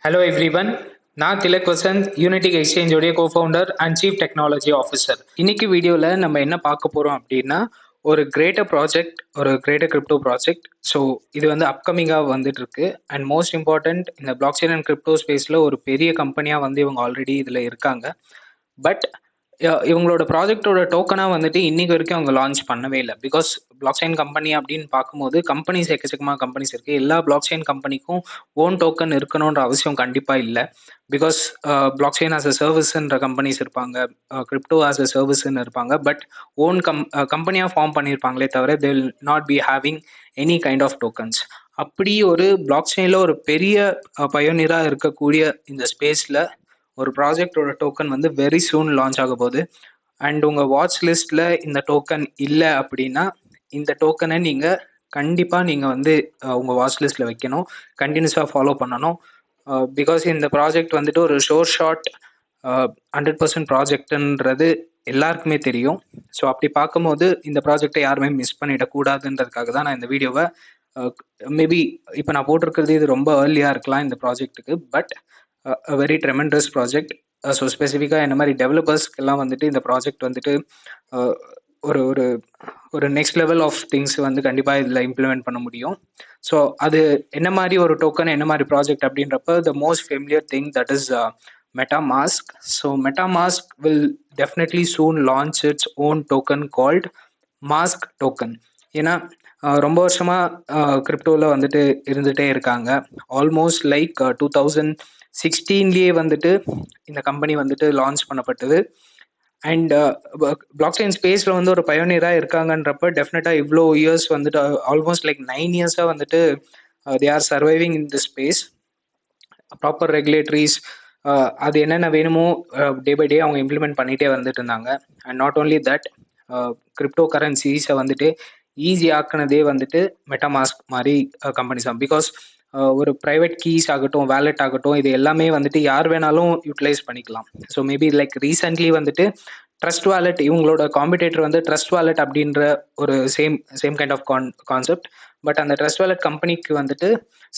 Hello everyone. நான் திலக் வசந்த் யூனிட்டிக் எக்ஸ்சேஞ்சோடைய cofounder and chief technology officer. இன்னைக்கு வீடியோவில் நம்ம என்ன பார்க்க போகிறோம் அப்படின்னா ஒரு கிரேட்டர் ப்ராஜெக்ட், ஒரு கிரேட்டர் கிரிப்டோ ப்ராஜெக்ட். ஸோ இது வந்து அப்கமிங்காக வந்துட்டு இருக்கு. அண்ட் மோஸ்ட் இம்பார்ட்டன்ட், இந்த பிளாக் செயின் அண்ட் கிரிப்டோ ஸ்பேஸில் ஒரு பெரிய கம்பெனியாக வந்து இவங்க ஆல்ரெடி இதில் இருக்காங்க. பட் இவங்களோட ப்ராஜெக்டோட டோக்கனாக வந்துட்டு இன்னைக்கு வரைக்கும் அவங்க லான்ச் பண்ணவே இல்லை. பிகாஸ் பிளாக் செயின் கம்பெனி அப்படின்னு பார்க்கும்போது கம்பெனிஸ் எக்கச்சக்கமாக கம்பெனிஸ் இருக்குது. எல்லா பிளாக் செயின் கம்பெனிக்கும் ஓன் டோக்கன் இருக்கணுன்ற அவசியம் கண்டிப்பாக இல்லை. Because blockchain as a சர்வீஸ்ன்ற கம்பெனிஸ் இருப்பாங்க, கிரிப்டோ ஆஸ் அ சர்வீஸ்ன்னு இருப்பாங்க. பட் ஓன் கம்பெனியாக ஃபார்ம் பண்ணியிருப்பாங்களே தவிர they will not be having any kind of tokens. அப்படி ஒரு பிளாக் செயினில் ஒரு பெரிய பயோனியராக இருக்கக்கூடிய இந்த ஸ்பேஸில் ஒரு ப்ராஜெக்டோட டோக்கன் வந்து வெரி சூன் லான்ச் ஆக போகுது. அண்ட் உங்கள் வாட்ச் லிஸ்ட்டில் இந்த டோக்கன் இல்லை அப்படின்னா இந்த டோக்கனை நீங்கள் கண்டிப்பாக நீங்கள் வந்து உங்கள் வாட்ச் லிஸ்ட்டில் வைக்கணும், கண்டினியூஸாக ஃபாலோ பண்ணணும். பிகாஸ் இந்த ப்ராஜெக்ட் வந்துட்டு ஒரு ஷார்ட் 100% ப்ராஜெக்ட்ன்றது எல்லாருக்குமே தெரியும். ஸோ அப்படி பார்க்கும்போது இந்த ப்ராஜெக்டை யாருமே மிஸ் பண்ணிடக்கூடாதுன்றதுக்காக தான் நான் இந்த வீடியோவை மேபி இப்போ நான் போட்டிருக்கிறது இது ரொம்ப ஏர்லியாக இருக்கலாம் இந்த ப்ராஜெக்ட்டுக்கு. But very tremendous project. So ஸ்பெசிஃபிக்காக என்ன மாதிரி டெவலப்பர்ஸ்க்கெல்லாம் வந்துட்டு இந்த ப்ராஜெக்ட் வந்துட்டு ஒரு ஒரு ஒரு நெக்ஸ்ட் லெவல் ஆஃப் திங்ஸ் வந்து கண்டிப்பாக இதில் இம்ப்ளிமெண்ட் பண்ண முடியும். ஸோ அது என்ன மாதிரி ஒரு டோக்கன், என்ன மாதிரி ப்ராஜெக்ட் அப்படின்றப்ப த most familiar thing that is MetaMask. So MetaMask will definitely soon launch its own token called mask token. ஏன்னா ரொம்ப வருஷமாக கிரிப்டோவில் வந்துட்டு இருந்துகிட்டே இருக்காங்க. ஆல்மோஸ்ட் லைக் 2016 வந்துட்டு இந்த கம்பெனி வந்துட்டு லான்ச் பண்ணப்பட்டது. அண்ட் பிளாக் செயின் ஸ்பேஸில் வந்து ஒரு பயோனியராக இருக்காங்கன்றப்ப டெஃபினட்டாக இவ்வளோ இயர்ஸ் வந்துட்டு ஆல்மோஸ்ட் லைக் 9 இயர்ஸாக வந்துட்டு they are surviving in the space. Proper regulatories அது என்னென்ன வேணுமோ டே பை டே அவங்க இம்ப்ளிமெண்ட் பண்ணிகிட்டே வந்துட்டு இருந்தாங்க. And not only that, crypto கரன்சிஸை வந்துட்டு ஈஸி ஆக்குனதே வந்துட்டு மெட்டாமாஸ்க் மாதிரி கம்பெனிஸ் தான். பிகாஸ் ஒரு ப்ரைவேட் கீஸ் ஆகட்டும், வேலெட் ஆகட்டும், இது எல்லாமே வந்துட்டு யார் வேணாலும் யூட்டிலைஸ் பண்ணிக்கலாம். ஸோ மேபி லைக் ரீசென்ட்லி வந்துட்டு ட்ரஸ்ட் வாலெட், இவங்களோட காம்படிட்டர் வந்து ட்ரஸ்ட் வாலெட் அப்படின்ற ஒரு same kind of concept. But அந்த ட்ரஸ்ட் வாலெட் கம்பெனிக்கு வந்துட்டு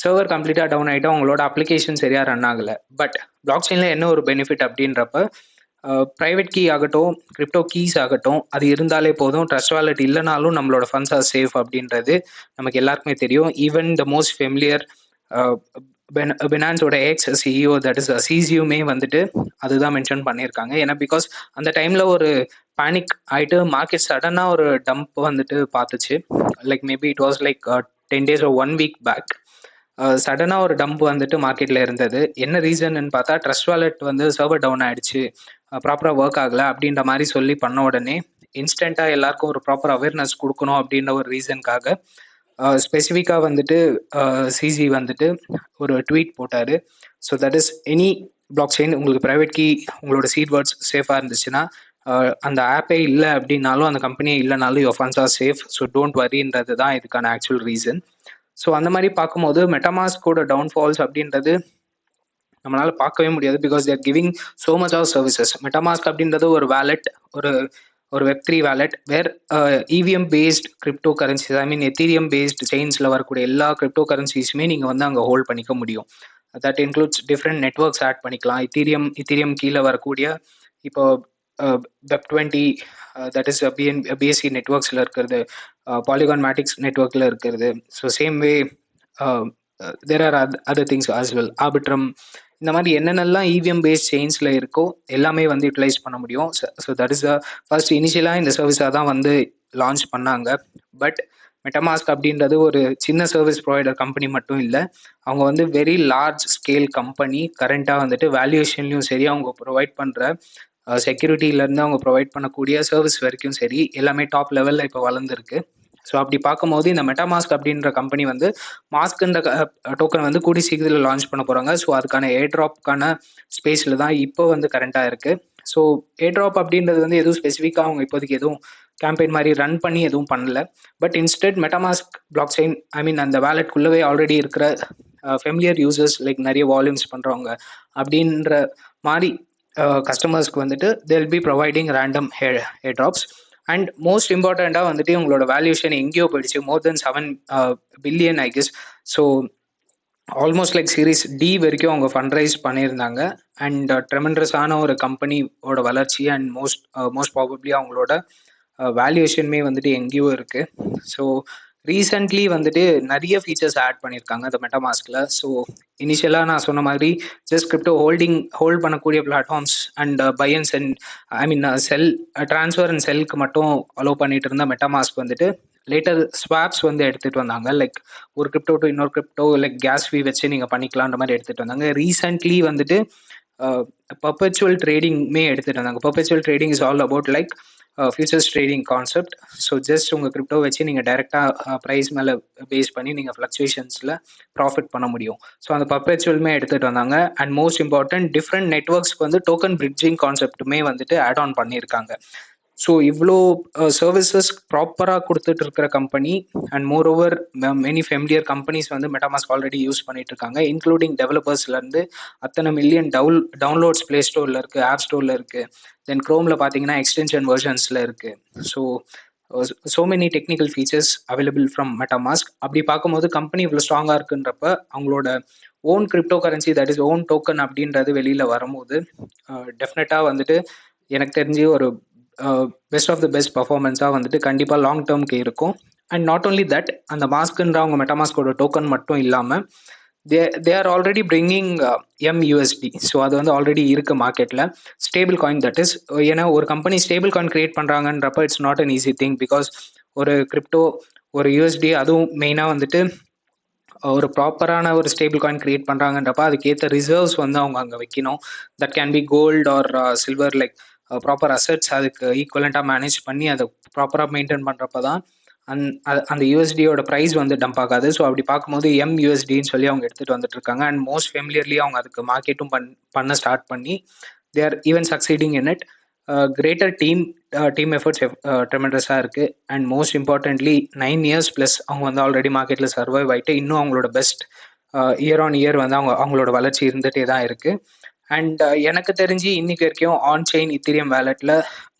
சர்வர் கம்ப்ளீட்டாக டவுன் ஆகிட்டு அவங்களோட அப்ளிகேஷன் சரியாக ரன் ஆகலை. பட் பிளாக் செயினில் என்ன ஒரு பெனிஃபிட் அப்படின்றப்ப ப்ரைவேட் கீ ஆகட்டும், கிரிப்டோ கீஸ் ஆகட்டும், அது இருந்தாலே போதும். ட்ரஸ்ட் வாலெட் இல்லைனாலும் நம்மளோட ஃபண்ட்ஸ் ஆர் சேஃப் அப்படின்றது நமக்கு எல்லாருக்குமே தெரியும். ஈவன் த மோஸ்ட் ஃபெமிலியர் பினான்ஸோட எக்ஸ் சிஇஓ தட் இஸ் சிசியுமே வந்துட்டு அதுதான் மென்ஷன் பண்ணியிருக்காங்க. ஏன்னா பிகாஸ் அந்த டைமில் ஒரு பேனிக் ஆகிட்டு மார்க்கெட் சடனாக ஒரு டம்ப் வந்துட்டு பார்த்துச்சு. Like maybe it was like 10 days or 1 week back சடனாக ஒரு டம்ப் வந்துட்டு மார்க்கெட்டில் இருந்தது. என்ன ரீசன்னு பார்த்தா ட்ரஸ்ட் வாலெட் வந்து சர்வர் டவுன் ஆகிடுச்சு, ப்ராப்பராக ஒர்க் ஆகலை அப்படின்ற மாதிரி சொல்லி பண்ண உடனே இன்ஸ்டண்ட்டாக எல்லாருக்கும் ஒரு ப்ராப்பர் அவேர்னஸ் கொடுக்கணும் அப்படின்ற ஒரு ரீசனுக்காக ஸ்பெசிஃபிக்காக வந்துட்டு சிசி வந்துட்டு ஒரு ட்வீட் போட்டார். So that is any blockchain உங்களுக்கு ப்ரைவேட் கீ, உங்களோட சீட் வேர்ட்ஸ் சேஃபாக இருந்துச்சுன்னா, அந்த ஆப்பே இல்லை அப்படின்னாலும், அந்த கம்பெனியே இல்லைனாலும் your funds are safe. So don't வரின்றது தான் இதுக்கான ஆக்சுவல் ரீசன். ஸோ அந்த மாதிரி பார்க்கும்போது மெட்டாமாஸ்கோட டவுன்ஃபால்ஸ் அப்படின்றது நம்மளால பார்க்கவே முடியாது. Because they're giving so much of services. MetaMask அப்படின்றது ஒரு வேலெட், ஒரு web3 wallet where EVM based crypto currencies, I mean Ethereum based செயின்ஸில் வரக்கூடிய எல்லா கிரிப்டோ கரன்சிஸுமே நீங்கள் வந்து அங்கே ஹோல்ட் பண்ணிக்க முடியும். That includes different networks add பண்ணிக்கலாம். இத்தீரியம் கீழே வரக்கூடிய இப்போ வெப்20 தட் இஸ் பிஎஸ்சி நெட்ஒர்க்ஸில் இருக்கிறது, பாலிகான் மேட்டிக்ஸ் நெட்ஒர்க்கில் இருக்கிறது. So same way there are other things as well. Arbitrum, இந்த மாதிரி என்னென்னலாம் இவிஎம் பேஸ்ட் செயின்ஸில் இருக்கோ எல்லாமே வந்து யூட்டிலைஸ் பண்ண முடியும். ஸோ தட் இஸ் ஃபர்ஸ்ட் இனிஷியலாக இந்த சர்வீஸாக தான் வந்து லான்ச் பண்ணாங்க. பட் மெட்டாமாஸ்க் அப்படின்றது ஒரு சின்ன சர்வீஸ் ப்ரொவைடர் கம்பெனி மட்டும் இல்லை, அவங்க வந்து வெரி லார்ஜ் ஸ்கேல் கம்பெனி. கரண்ட்டாக வந்துட்டு வேல்யூஷன்லையும் சரி, அவங்க ப்ரொவைட் பண்ணுற செக்யூரிட்டியிலேருந்து அவங்க ப்ரொவைட் பண்ணக்கூடிய சர்வீஸ் வரைக்கும் சரி, எல்லாமே டாப் லெவலில் இப்போ வளர்ந்துருக்கு. ஸோ அப்படி பார்க்கும்போது இந்த மெட்டாமாஸ்க் அப்படின்ற கம்பெனி வந்து மாஸ்க்ன்ற டோக்கன் வந்து கூடி சீக்கிரத்தில் லான்ச் பண்ண போகிறாங்க. ஸோ அதுக்கான ஏர்ட்ராப்கான ஸ்பேஸில் தான் இப்போ வந்து கரண்ட்டாக இருக்குது. ஸோ ஏர்ட்ராப் அப்படின்றது வந்து எதுவும் ஸ்பெசிஃபிக்காக அவங்க இப்போதைக்கு எதுவும் கேம்பெயின் மாதிரி ரன் பண்ணி எதுவும் பண்ணல. But instead MetaMask blockchain, I mean அந்த வேலெட்குள்ளவே ஆல்ரெடி இருக்கிற ஃபெமிலியர் யூசர்ஸ், லைக் நிறைய வால்யூம்ஸ் பண்ணுறவங்க அப்படின்ற மாதிரி கஸ்டமர்ஸ்க்கு வந்துட்டு they will be providing random airdrops. And most இம்பார்ட்டண்ட்டாக வந்துட்டு உங்களோட வேல்யூஷன் எங்கேயோ போயிடுச்சு, more than 7 billion I guess. So almost like series D வரைக்கும் அவங்க ஃபண்ட் ரைஸ் பண்ணியிருந்தாங்க. அண்ட் ட்ரெமெண்டஸான ஒரு கம்பெனியோட வளர்ச்சி அண்ட் மோஸ்ட் ப்ராபப்ளி அவங்களோட வேல்யூவேஷனுமே வந்துட்டு எங்கேயோ இருக்கு. ஸோ ரீசெண்ட்லி வந்துட்டு நிறைய ஃபீச்சர்ஸ் ஆட் பண்ணியிருக்காங்க அந்த மெட்டாமாஸ்கில். ஸோ இனிஷியலாக நான் சொன்ன மாதிரி ஜஸ்ட் கிரிப்டோ ஹோல்ட் பண்ணக்கூடிய platforms and buy and sell, I mean sell transfer and செல்க்கு மட்டும் அலோவ் பண்ணிட்டு இருந்த மெட்டாமாஸ்க் வந்துட்டு லேட்டர் ஸ்வாப்ஸ் வந்து எடுத்துட்டு வந்தாங்க. லைக் ஒரு கிரிப்டோ டு இன்னொரு கிரிப்டோ லைக் கேஸ் ஃபீ வச்சு நீங்கள் பண்ணிக்கலான்ற மாதிரி எடுத்துட்டு வந்தாங்க. ரீசெண்ட்லி வந்துட்டு பர்பச்சுவல் ட்ரேடிங்மே எடுத்துட்டு வந்தாங்க. Perpetual trading is all about like futures trading concept. So just உங்கள் கிரிப்டோ வச்சு நீங்கள் டைரெக்டாக ப்ரைஸ் மேலே பேஸ் பண்ணி நீங்கள் ஃப்ளக்சுவேஷன்ஸில் ப்ராஃபிட் பண்ண முடியும். ஸோ அந்த பர்பச்சுவல்மே எடுத்துகிட்டு வந்தாங்க. அண்ட் மோஸ்ட் இம்பார்ட்டன்ட் டிஃப்ரெண்ட் நெட்ஒர்க்ஸ்க்கு வந்து டோக்கன் பிரிட்ஜிங் கான்செப்ட்டுமே வந்துட்டு ஆட் ஆன் பண்ணியிருக்காங்க. ஸோ இவ்வளோ சர்வீசஸ் ப்ராப்பராக கொடுத்துட்டு இருக்கிற company and more over many familiar companies வந்து மெட்டாமாஸ்க் ஆல்ரெடி யூஸ் பண்ணிட்டு இருக்காங்க, இன்க்ளூடிங் டெவலப்பர்ஸ்லேருந்து அத்தனை மில்லியன் டவுன்லோட்ஸ் ப்ளே ஸ்டோரில் இருக்குது, ஆப் ஸ்டோரில் இருக்குது. தென் க்ரோமில் பார்த்தீங்கன்னா எக்ஸ்டென்ஷன் வெர்ஷன்ஸில் இருக்குது. So many technical features available from MetaMask. அப்படி பார்க்கும்போது கம்பெனி இவ்வளோ ஸ்ட்ராங்காக இருக்குன்றப்ப அவங்களோட own crypto currency that is own token அப்படின்றது வெளியில் வரும்போது டெஃபினட்டாக வந்துட்டு எனக்கு தெரிஞ்சு ஒரு பெஸ்ட் ஆஃப் த பெஸ்ட் பர்ஃபார்மன்ஸாக வந்துட்டு கண்டிப்பாக லாங் டேர்ம்க்கு இருக்கும். அண்ட் நாட் ஓன்லி தட், அந்த மாஸ்க்குன்ற அவங்க மெட்டாமாஸ்கோட டோக்கன் மட்டும் இல்லாமல் they are already bringing MUSD. So அது வந்து ஆல்ரெடி இருக்குது மார்க்கெட்டில் ஸ்டேபிள் காயின். தட் இஸ் ஏன்னா ஒரு கம்பெனி ஸ்டேபிள் காயின் கிரியேட் பண்ணுறாங்கன்றப்ப it's not an easy thing. Because ஒரு கிரிப்டோ ஒரு USD அதுவும் மெயினாக வந்துட்டு ஒரு ப்ராப்பரான ஒரு ஸ்டேபிள் காயின் கிரியேட் பண்ணுறாங்கன்றப்ப அதுக்கேற்ற ரிசர்வ்ஸ் வந்து அவங்க அங்கே வைக்கணும். That can be gold or silver, like proper assets அதுக்கு ஈக்குவலண்ட்டாக மேனேஜ் பண்ணி அதை ப்ராப்பராக மெயின்டைன் பண்ணுறப்ப தான் அந்த USDயோட ப்ரைஸ் வந்து டம்ப் ஆகாது. ஸோ அப்படி பார்க்கும்போது MUSDன்னு சொல்லி அவங்க எடுத்துகிட்டு வந்துட்டு இருக்காங்க. அண்ட் மோஸ்ட் ஃபெமிலியர்லி அவங்க அதுக்கு மார்க்கெட்டும் பண்ண ஸ்டார்ட் பண்ணி they are even succeeding in it. Greater team efforts ட்ரெமெண்டஸாக இருக்குது. And most importantly 9 years plus அவங்க வந்து ஆல்ரெடி மார்க்கெட்டில் சர்வைவ் ஆகிட்டு இன்னும் அவங்களோட பெஸ்ட் இயர் ஆன் இயர் வந்து அவங்களோட வளர்ச்சி இருந்துகிட்டே தான் இருக்குது. அண்ட் எனக்கு தெரிஞ்சு இன்னைக்கு வரைக்கும் ஆன் செயின் இத்தீரியம் வேலெட்டில்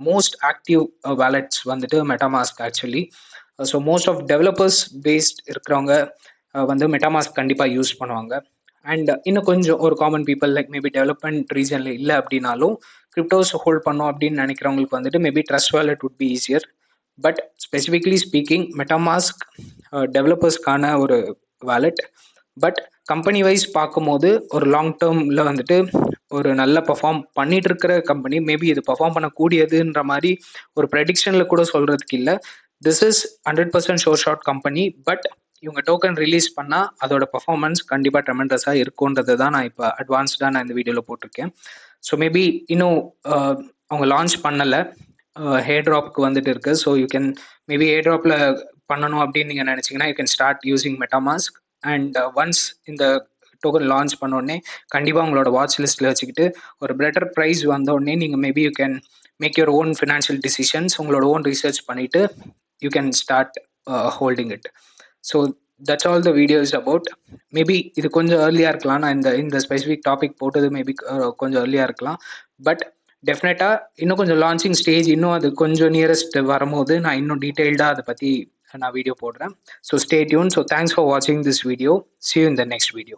மோஸ்ட் ஆக்டிவ் வேலெட்ஸ் வந்துட்டு MetaMask actually. So most of developers based இருக்கிறவங்க வந்து மெட்டாமாஸ்க் கண்டிப்பாக யூஸ் பண்ணுவாங்க. அண்ட் இன்னும் கொஞ்சம் ஒரு common people like maybe development ரீஜனில் இல்லை அப்படின்னாலும் கிரிப்டோஸ் ஹோல்ட் பண்ணோம் அப்படின்னு நினைக்கிறவங்களுக்கு வந்துட்டு maybe trust wallet would be easier. But specifically speaking MetaMask டெவலப்பர்ஸ்க்கான ஒரு வேலெட். பட் கம்பெனி வைஸ் பார்க்கும்போது ஒரு லாங் டேர்மில் வந்துட்டு ஒரு நல்ல பர்ஃபார்ம் பண்ணிட்டு இருக்கிற கம்பெனி, மேபி இது பர்ஃபார்ம் பண்ணக்கூடியதுன்ற மாதிரி ஒரு ப்ரெடிக்ஷனில் கூட சொல்கிறதுக்கு இல்லை. This is 100% short company. But இவங்க டோக்கன் ரிலீஸ் பண்ணால் அதோட பர்ஃபார்மன்ஸ் கண்டிப்பாக ட்ரெமெண்டஸாக இருக்குன்றது தான் நான் இப்போ அட்வான்ஸ்டாக நான் இந்த வீடியோவில் போட்டிருக்கேன். ஸோ மேபி இன்னும் அவங்க லான்ச் பண்ணலை, ஹேர் ட்ராப்க்கு வந்துட்டு இருக்குது. ஸோ யூ கேன் மேபி ஹேர் ட்ராப்பில் பண்ணணும் அப்படின்னு நீங்கள் நினச்சிங்கன்னா you can start using MetaMask. And once இந்த டோக்கன் லான்ச் பண்ணோடனே கண்டிப்பாக உங்களோட வாட்ச் லிஸ்ட்டில் வச்சுக்கிட்டு ஒரு பெட்டர் ப்ரைஸ் வந்தோடனே நீங்கள் maybe you can make your own financial decisions, உங்களோட ஓன் ரிசர்ச் பண்ணிவிட்டு you can start holding it. So that's all the video is about. Maybe இது கொஞ்சம் ஏர்லியாக இருக்கலாம், நான் இந்த ஸ்பெசிஃபிக் டாபிக் போட்டது மேபி கொஞ்சம் ஏர்லியாக இருக்கலாம். பட் டெஃபினட்டாக இன்னும் கொஞ்சம் லான்ச்சிங் ஸ்டேஜ் இன்னும் அது கொஞ்சம் நியரஸ்ட் வரும்போது நான் இன்னும் டீட்டெயில்டாக அதை பற்றி நான் வீடியோ போடுறேன். So stay tune. So thanks for வாட்சிங் this video. See you in the next video.